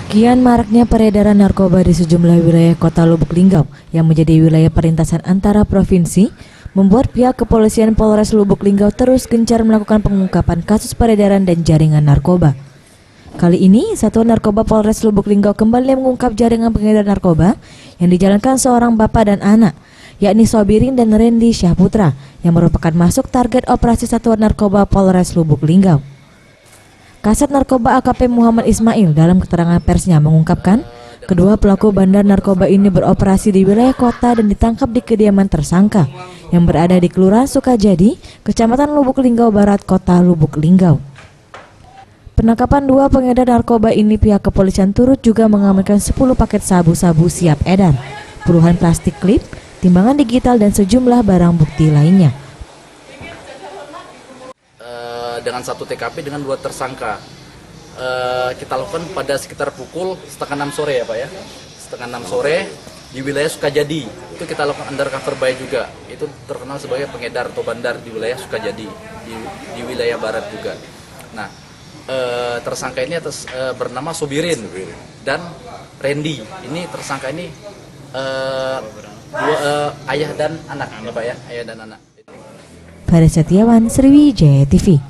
Kian maraknya peredaran narkoba di sejumlah wilayah kota Lubuk Linggau yang menjadi wilayah perlintasan antara provinsi membuat pihak kepolisian Polres Lubuk Linggau terus gencar melakukan pengungkapan kasus peredaran dan jaringan narkoba. Kali ini, Satuan Narkoba Polres Lubuk Linggau kembali mengungkap jaringan pengedar narkoba yang dijalankan seorang bapak dan anak, yakni Sobirin dan Randy Syahputra, yang merupakan masuk target operasi Satuan Narkoba Polres Lubuk Linggau. Kasat Narkoba AKP Muhammad Ismail dalam keterangan persnya mengungkapkan, kedua pelaku bandar narkoba ini beroperasi di wilayah kota dan ditangkap di kediaman tersangka yang berada di Kelurahan Sukajadi, Kecamatan Lubuk Linggau Barat, Kota Lubuk Linggau. Penangkapan dua pengedar narkoba ini pihak kepolisian turut juga mengamankan 10 paket sabu-sabu siap edar, puluhan plastik klip, timbangan digital dan sejumlah barang bukti lainnya. Dengan satu TKP dengan 2 tersangka kita lakukan pada sekitar pukul setengah 6 sore ya Pak ya, setengah 6 sore di wilayah Sukajadi. Itu kita lakukan undercover buy juga, itu terkenal sebagai pengedar atau bandar di wilayah Sukajadi, di wilayah barat juga. Nah, tersangka ini bernama Sobirin dan Randy. Ini tersangka ini ayah dan anak ya Pak ya, ayah dan anak. Faris Setiawan, Sriwijaya TV.